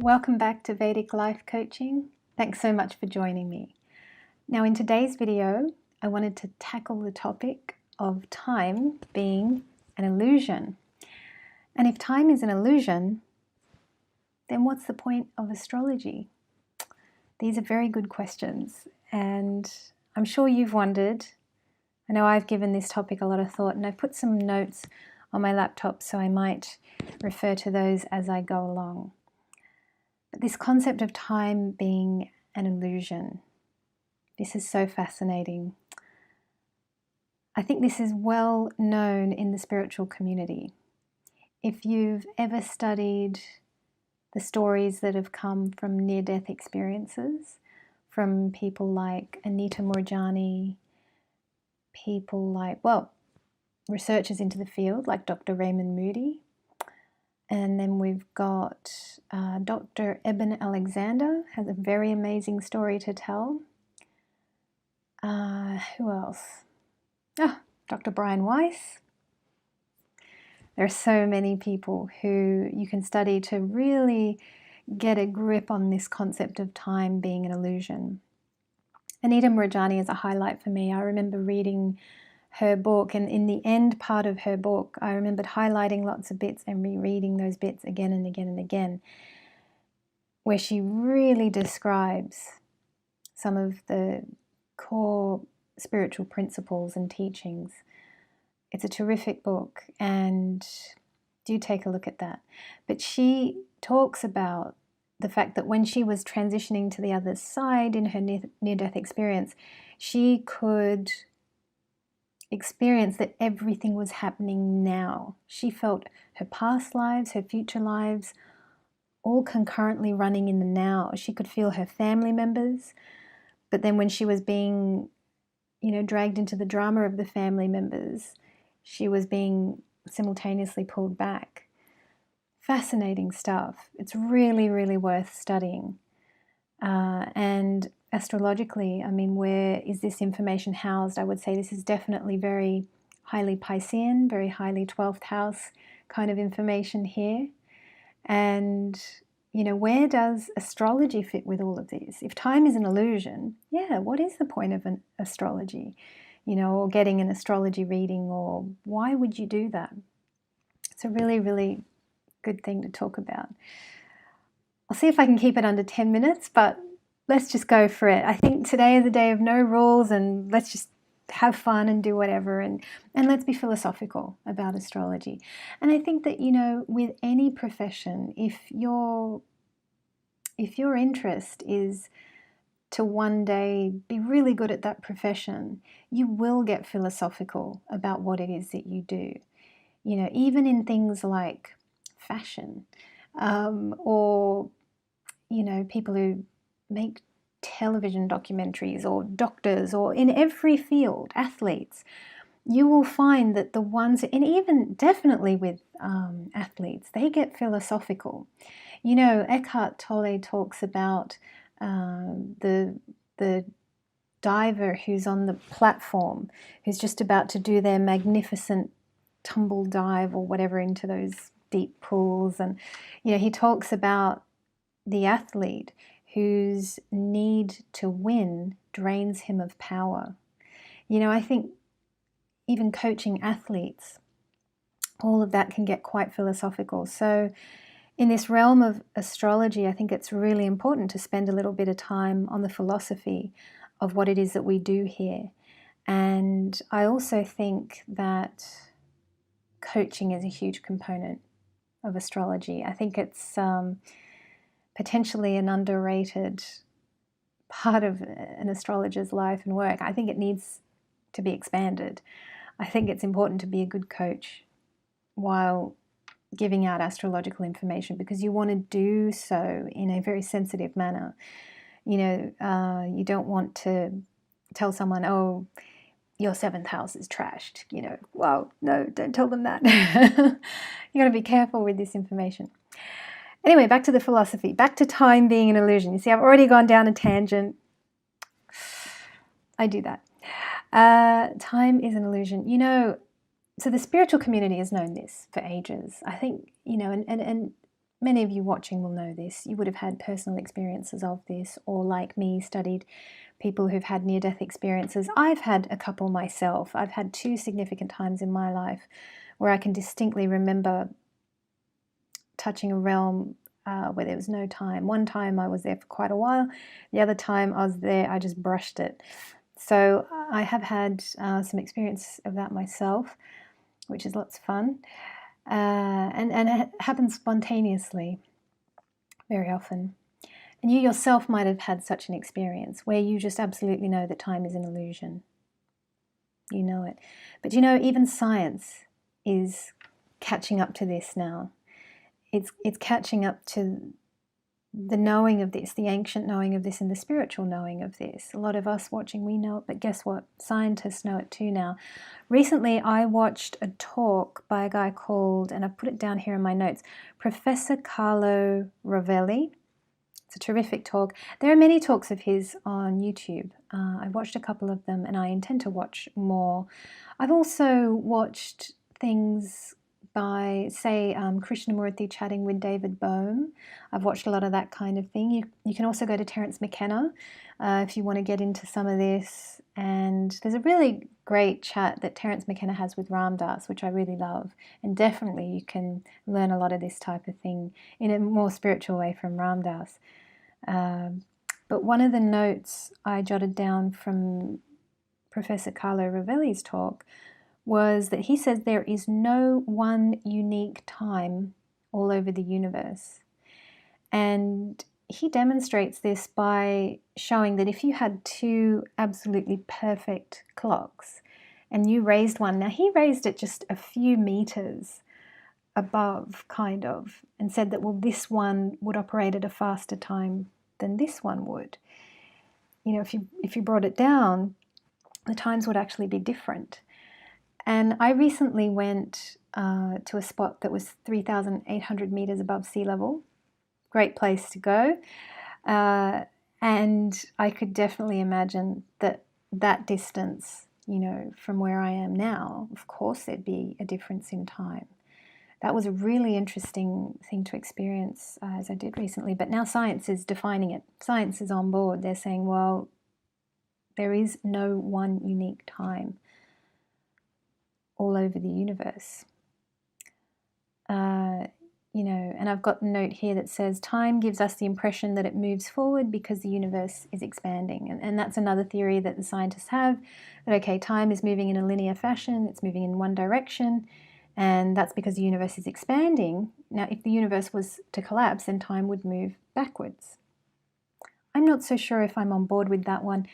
Welcome back to Vedic Life Coaching. Thanks so much for joining me. Now in today's video, I wanted to tackle the topic of time being an illusion. And if time is an illusion, then what's the point of astrology? These are very good questions, and I'm sure you've wondered. I know I've given this topic a lot of thought, and I've put some notes on my laptop, so I might refer to those as I go along. But this concept of time being an illusion, this is so fascinating. I think this is well known in the spiritual community. If you've ever studied the stories that have come from near-death experiences, from people like Anita Moorjani, people like, researchers into the field like Dr. Raymond Moody, and then we've got Dr. Eben Alexander, has a very amazing story to tell. Who else? Dr. Brian Weiss. There are so many people who you can study to really get a grip on this concept of time being an illusion. Anita Moorjani is a highlight for me. I remember reading her book, and in the end part of her book, I remembered highlighting lots of bits and rereading those bits again and again and again, where she really describes some of the core spiritual principles and teachings. It's a terrific book, and do take a look at that. But she talks about the fact that when she was transitioning to the other side in her near-death experience, she could experience that everything was happening now. She felt her past lives, her future lives, all concurrently running in the now. She could feel her family members, but then when she was being, dragged into the drama of the family members, she was being simultaneously pulled back. Fascinating stuff. It's really, really worth studying. And astrologically, where is this information housed? I would say this is definitely very highly Piscean, very highly 12th house kind of information here. And, where does astrology fit with all of this? If time is an illusion, what is the point of an astrology? Or getting an astrology reading, or why would you do that? It's a really, really good thing to talk about. I'll see if I can keep it under 10 minutes, but let's just go for it. I think today is a day of no rules, and let's just have fun and do whatever, and let's be philosophical about astrology. And I think that, with any profession, if your interest is to one day be really good at that profession, you will get philosophical about what it is that you do. Even in things like fashion, or people who make television documentaries, or doctors, or in every field, athletes, you will find that the ones, and even definitely with athletes, they get philosophical. Eckhart Tolle talks about the diver who's on the platform, who's just about to do their magnificent tumble dive or whatever into those deep pools, and he talks about the athlete whose need to win drains him of power. I think even coaching athletes, all of that can get quite philosophical. So in this realm of astrology, I think it's really important to spend a little bit of time on the philosophy of what it is that we do here. And I also think that coaching is a huge component of astrology. I think it's potentially an underrated part of an astrologer's life and work. I think it needs to be expanded. I think it's important to be a good coach while giving out astrological information, because you want to do so in a very sensitive manner. You don't want to tell someone, oh, your 7th house is trashed. Well, no, don't tell them that. You got to be careful with this information. Anyway, back to the philosophy, back to time being an illusion. You see, I've already gone down a tangent. I do that. Time is an illusion. So the spiritual community has known this for ages. I think, and many of you watching will know this. You would have had personal experiences of this, or like me, studied people who've had near-death experiences. I've had a couple myself. I've had 2 significant times in my life where I can distinctly remember touching a realm where there was no time. One time I was there for quite a while. The other time I was there, I just brushed it. So I have had some experience of that myself, which is lots of fun. And it happens spontaneously very often. And you yourself might have had such an experience where you just absolutely know that time is an illusion. You know it. But you know, even science is catching up to this now. It's catching up to the knowing of this, the ancient knowing of this, and the spiritual knowing of this. A lot of us watching, we know it, but guess what? Scientists know it too now. Recently, I watched a talk by a guy called, and I've put it down here in my notes, Professor Carlo Rovelli. It's a terrific talk. There are many talks of his on YouTube. I watched a couple of them, and I intend to watch more. I've also watched things by, say, Krishnamurti chatting with David Bohm. I've watched a lot of that kind of thing. You can also go to Terence McKenna if you want to get into some of this. And there's a really great chat that Terence McKenna has with Ram Dass, which I really love. And definitely you can learn a lot of this type of thing in a more spiritual way from Ram Dass. But one of the notes I jotted down from Professor Carlo Rovelli's talk was that he says there is no one unique time all over the universe. And he demonstrates this by showing that if you had 2 absolutely perfect clocks and you raised one, now he raised it just a few meters above, kind of, and said that, well, this one would operate at a faster time than this one would. You know, if you brought it down, the times would actually be different. And I recently went to a spot that was 3,800 meters above sea level. Great place to go. And I could definitely imagine that distance, you know, from where I am now, of course there'd be a difference in time. That was a really interesting thing to experience as I did recently. But now science is defining it. Science is on board. They're saying, well, there is no one unique time all over the universe. You know, and I've got a note here that says time gives us the impression that it moves forward because the universe is expanding. And that's another theory that the scientists have, that, okay, time is moving in a linear fashion, it's moving in one direction, and that's because the universe is expanding. Now, if the universe was to collapse, then time would move backwards. I'm not so sure if I'm on board with that one.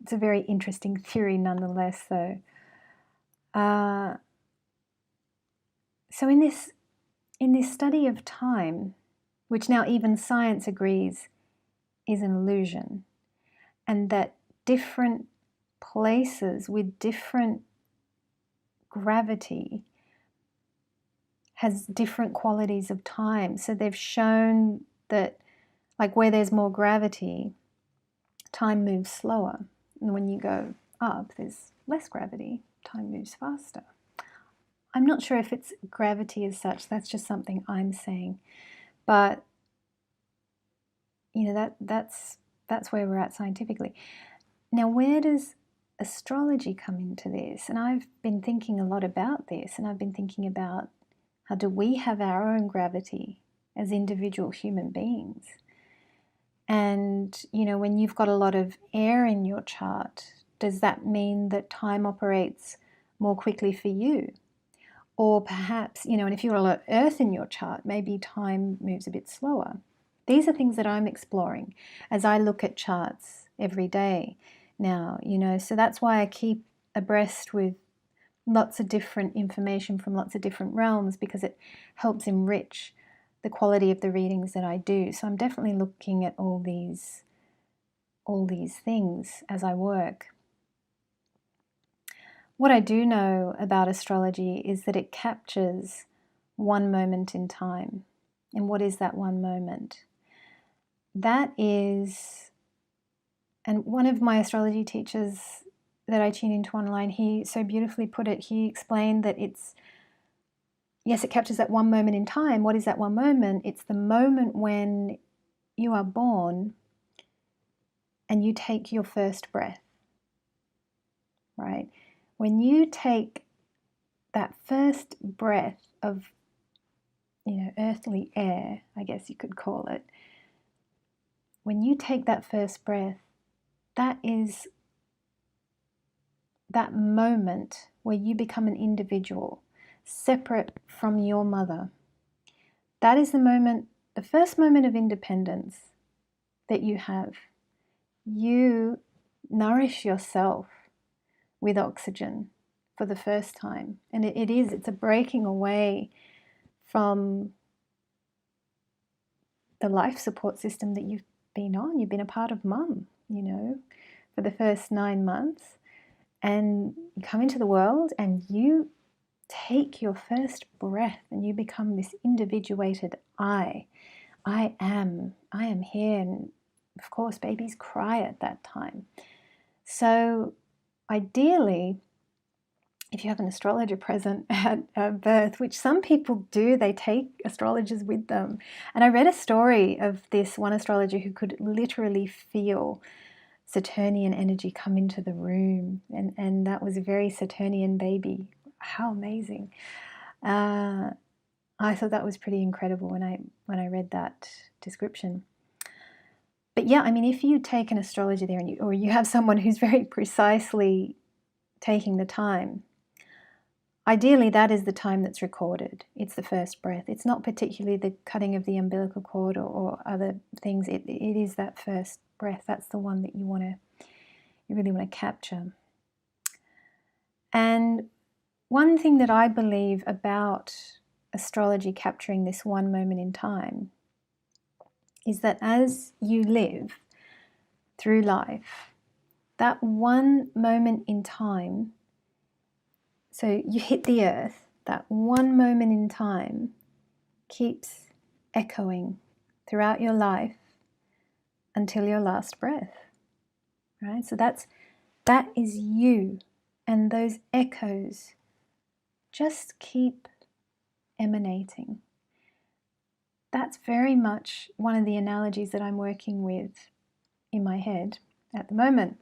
It's a very interesting theory nonetheless, though. So in this study of time, which now even science agrees is an illusion, and that different places with different gravity has different qualities of time. So they've shown that, like, where there's more gravity, time moves slower. And when you go up, there's less gravity, time moves faster. I'm not sure if it's gravity as such, that's just something I'm saying. But, you know, that's where we're at scientifically. Now, where does astrology come into this? And I've been thinking a lot about this, and I've been thinking about, how do we have our own gravity as individual human beings? And, you know, when you've got a lot of air in your chart, does that mean that time operates more quickly for you? Or perhaps, you know, and if you've got a lot of earth in your chart, maybe time moves a bit slower. These are things that I'm exploring as I look at charts every day now, you know, so that's why I keep abreast with lots of different information from lots of different realms, because it helps enrich the quality of the readings that I do. So I'm definitely looking at all these things as I work. What I do know about astrology is that it captures one moment in time. And what is that one moment? That is, and one of my astrology teachers that I tune into online, he so beautifully put it, he explained that it's yes, it captures that one moment in time. What is that one moment? It's the moment when you are born and you take your first breath, right? When you take that first breath of, earthly air, I guess you could call it, when you take that first breath, that is that moment where you become an individual, separate from your mother. That is the moment, the first moment of independence that you have. You nourish yourself with oxygen for the first time. And it's a breaking away from the life support system that you've been on. You've been a part of mum, for the first 9 months. And you come into the world and you take your first breath and you become this individuated I am here. And of course, babies cry at that time. So ideally, if you have an astrologer present at birth, which some people do, they take astrologers with them. And I read a story of this one astrologer who could literally feel Saturnian energy come into the room, and that was a very Saturnian baby. How amazing. I thought that was pretty incredible when I read that description. But yeah, I mean, if you take an astrologer there or you have someone who's very precisely taking the time, ideally that is the time that's recorded. It's the first breath. It's not particularly the cutting of the umbilical cord or other things. It is that first breath. That's the one that you really want to capture. And one thing that I believe about astrology capturing this one moment in time is that as you live through life, that one moment in time, so you hit the earth, that one moment in time keeps echoing throughout your life until your last breath, right? So that is you, and those echoes just keep emanating. That's very much one of the analogies that I'm working with in my head at the moment.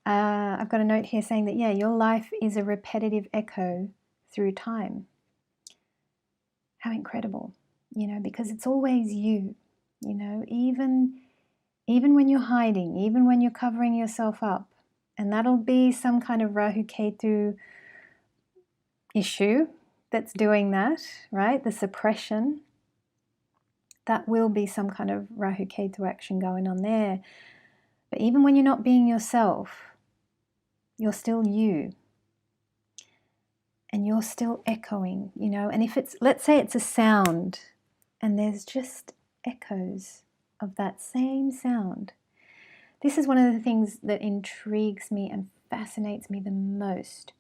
I've got a note here saying that, your life is a repetitive echo through time. How incredible, because it's always you, even when you're hiding, even when you're covering yourself up, and that'll be some kind of Rahu Ketu issue that's doing that, right? The suppression. That will be some kind of Rahu Ketu action going on there. But even when you're not being yourself, you're still you. And you're still echoing, And if let's say it's a sound, and there's just echoes of that same sound. This is one of the things that intrigues me and fascinates me the most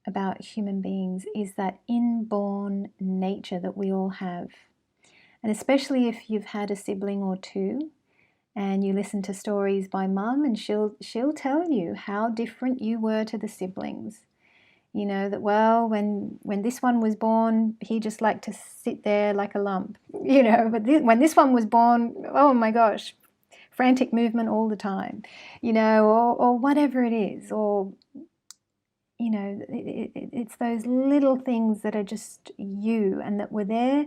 about human beings, is that inborn nature that we all have. And especially if you've had a sibling or two and you listen to stories by mum, and she'll tell you how different you were to the siblings. That, well, when this one was born, he just liked to sit there like a lump, but when this one was born, oh my gosh, frantic movement all the time, or whatever it is, or, it's those little things that are just you, and that were there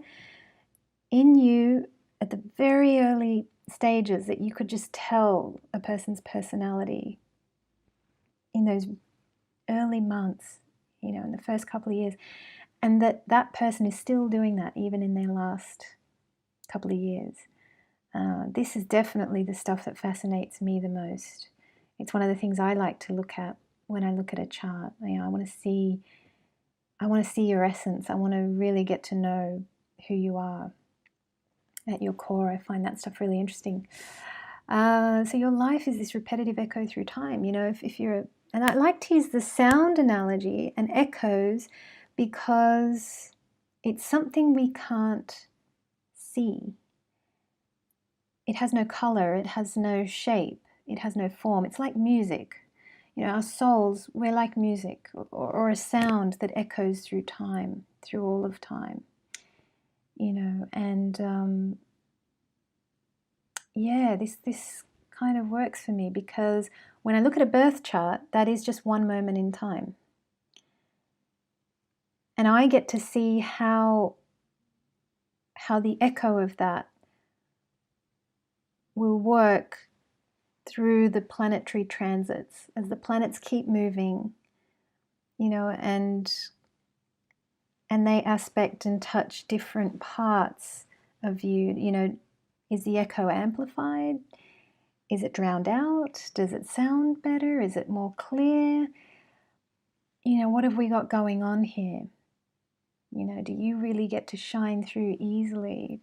in you at the very early stages, that you could just tell a person's personality in those early months, in the first couple of years, and that person is still doing that even in their last couple of years. This is definitely the stuff that fascinates me the most. It's one of the things I like to look at when I look at a chart. I want to see your essence. I want to really get to know who you are at your core. I find that stuff really interesting. So your life is this repetitive echo through time. If you're and I like to use the sound analogy and echoes because it's something we can't see. It has no color, it has no shape, it has no form. It's like music. You know, our souls, we're like music or a sound that echoes through time, through all of time. You know, and yeah, this kind of works for me because when I look at a birth chart, that is just one moment in time. And I get to see how the echo of that will work through the planetary transits as the planets keep moving, you know, and they aspect and touch different parts of you. You know, is the echo amplified? Is it drowned out? Does it sound better? Is it more clear? You know, what have we got going on here? You know, do you really get to shine through easily?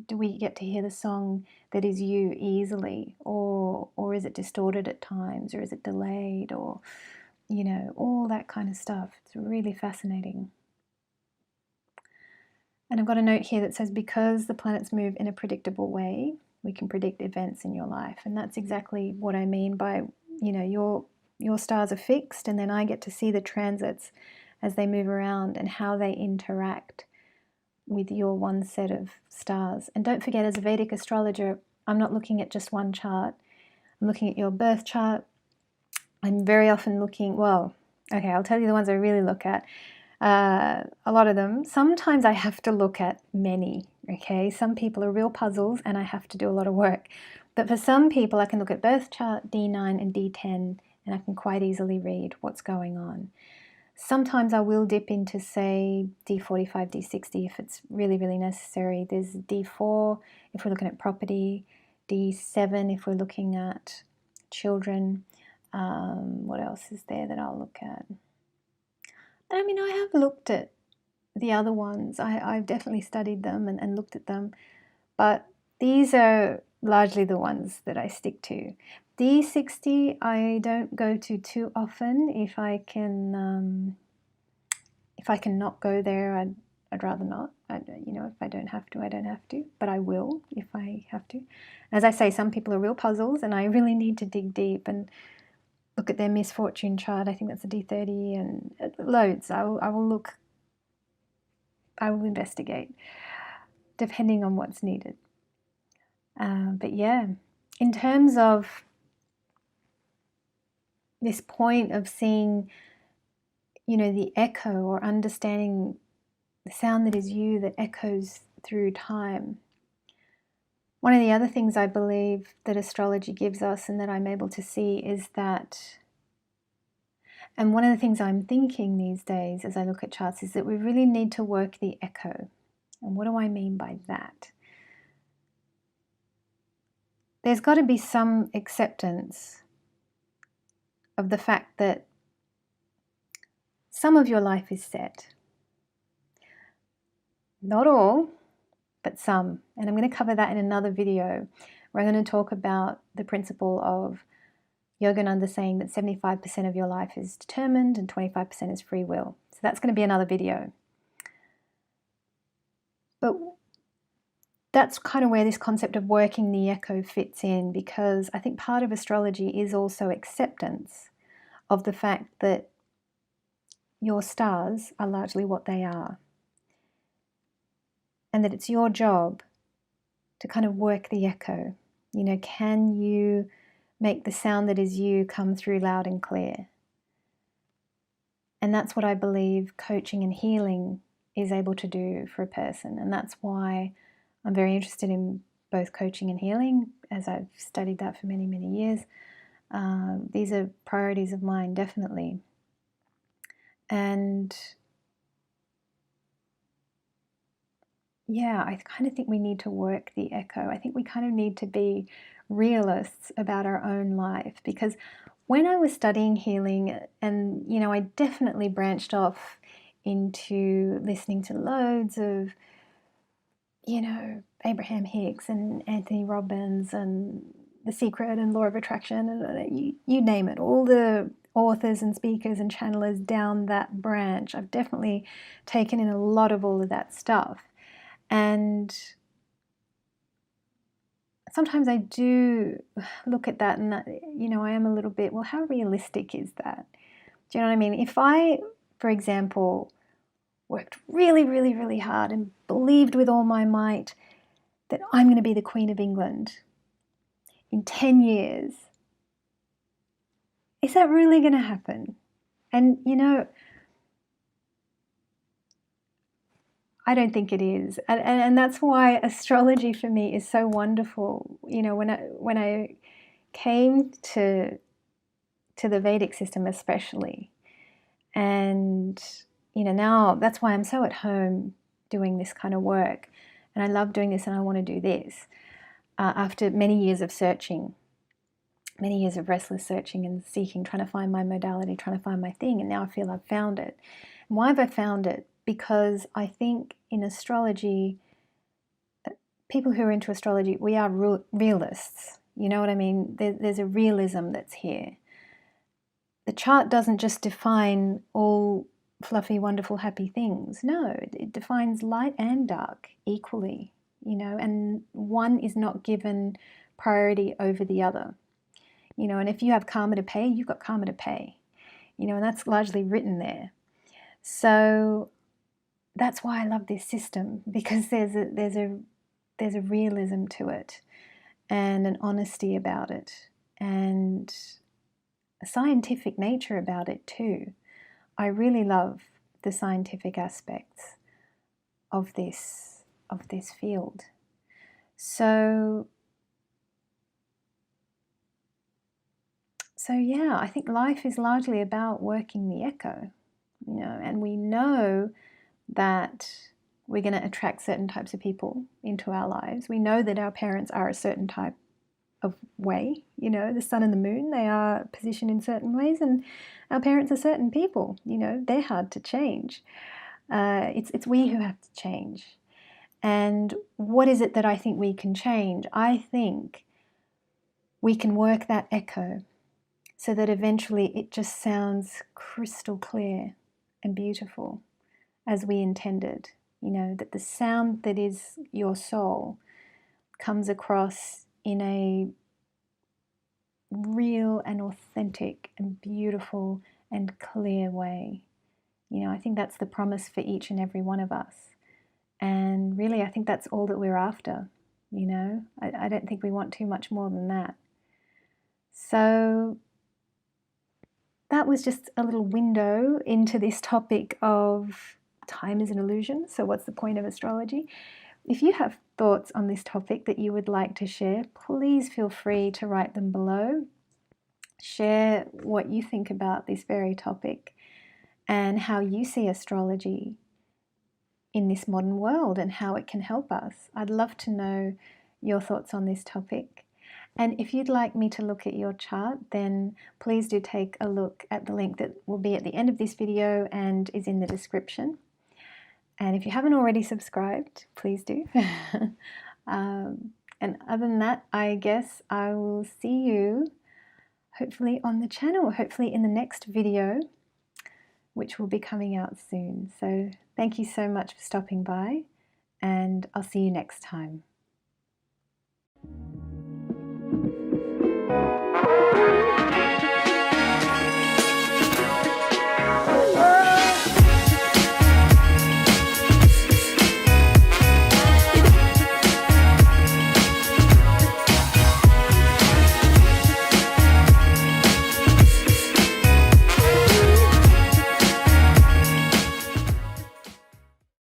Do we get to hear the song that is you easily, or is it distorted at times, or is it delayed, or you know, all that kind of stuff? It's really fascinating. And I've got a note here that says, because the planets move in a predictable way, we can predict events in your life. And that's exactly what I mean by, you know, your stars are fixed, and then I get to see the transits as they move around and how they interact with your one set of stars. And don't forget, as a Vedic astrologer, I'm not looking at just one chart. I'm looking at your birth chart. I'm very often looking, well, okay, I'll tell you the ones I really look at. A lot of them. Sometimes I have to look at many, okay? Some people are real puzzles and I have to do a lot of work. But for some people, I can look at birth chart, D9 and D10, and I can quite easily read what's going on. Sometimes I will dip into, say, D45, D60 if it's really, really necessary. There's D4 if we're looking at property, D7 if we're looking at children. What else is there that I'll look at? I mean, I have looked at the other ones. I've definitely studied them and looked at them, but these are largely the ones that I stick to. D60 I don't go to too often. If I can not go there, I'd rather not. You know, if I don't have to, I don't have to, but I will if I have to. As I say, some people are real puzzles, and I really need to dig deep and look at their misfortune chart. I think that's a D30 and loads. I will look. I will investigate, depending on what's needed. But yeah, in terms of this point of seeing, you know, the echo or understanding the sound that is you that echoes through time. One of the other things I believe that astrology gives us and that I'm able to see is that, and one of the things I'm thinking these days as I look at charts is that we really need to work the echo. And what do I mean by that? There's got to be some acceptance of the fact that some of your life is set. Not all, but some. And I'm going to cover that in another video where I'm going to talk about the principle of Yogananda saying that 75% of your life is determined and 25% is free will. So that's going to be another video. But that's kind of where this concept of working the echo fits in, because I think part of astrology is also acceptance of the fact that your stars are largely what they are, and that it's your job to kind of work the echo. You know, can you make the sound that is you come through loud and clear? And that's what I believe coaching and healing is able to do for a person. And that's why I'm very interested in both coaching and healing, as I've studied that for many, many years. These are priorities of mine, definitely. And yeah, I kind of think we need to work the echo. I think we kind of need to be realists about our own life, because when I was studying healing, and you know, I definitely branched off into listening to loads of, you know, Abraham Hicks and Anthony Robbins and The Secret and Law of Attraction, and you name it, all the authors and speakers and channelers down that branch. I've definitely taken in a lot of all of that stuff. And sometimes I do look at that and, you know, I am a little bit, well, how realistic is that? Do you know what I mean? If I, for example, worked really, really, really hard and believed with all my might that I'm going to be the Queen of England in 10 years, is that really going to happen? And, you know, I don't think it is. And that's why astrology for me is so wonderful. You know, when I came to the Vedic system especially, and, you know, now that's why I'm so at home doing this kind of work. And I love doing this and I want to do this. After many years of searching, many years of restless searching and seeking, trying to find my modality, trying to find my thing, and now I feel I've found it. And why have I found it? Because I think in astrology, people who are into astrology, we are realists. You know what I mean? There's a realism that's here. The chart doesn't just define all fluffy, wonderful, happy things. No, it defines light and dark equally, you know, and one is not given priority over the other. You know, and if you have karma to pay, you've got karma to pay, you know, and that's largely written there. So that's why I love this system, because there's a realism to it and an honesty about it and a scientific nature about it too. I really love the scientific aspects of this field. So yeah, I think life is largely about working the echo, you know, and we know that we're going to attract certain types of people into our lives. We know that our parents are a certain type of way, you know, the sun and the moon, they are positioned in certain ways, and our parents are certain people, you know, they're hard to change. It's we who have to change. And what is it that I think we can change? I think we can work that echo so that eventually it just sounds crystal clear and beautiful as we intended. You know, that the sound that is your soul comes across in a real and authentic and beautiful and clear way. You know, I think that's the promise for each and every one of us. And really, I think that's all that we're after. You know, I don't think we want too much more than that. So that was just a little window into this topic of time is an illusion. So what's the point of astrology? If you have thoughts on this topic that you would like to share, please feel free to write them below. Share what you think about this very topic and how you see astrology in this modern world and how it can help us. I'd love to know your thoughts on this topic. And if you'd like me to look at your chart, then please do take a look at the link that will be at the end of this video and is in the description. And if you haven't already subscribed, please do. And other than that, I guess I will see you hopefully on the channel, hopefully in the next video, which will be coming out soon. So thank you so much for stopping by, and I'll see you next time.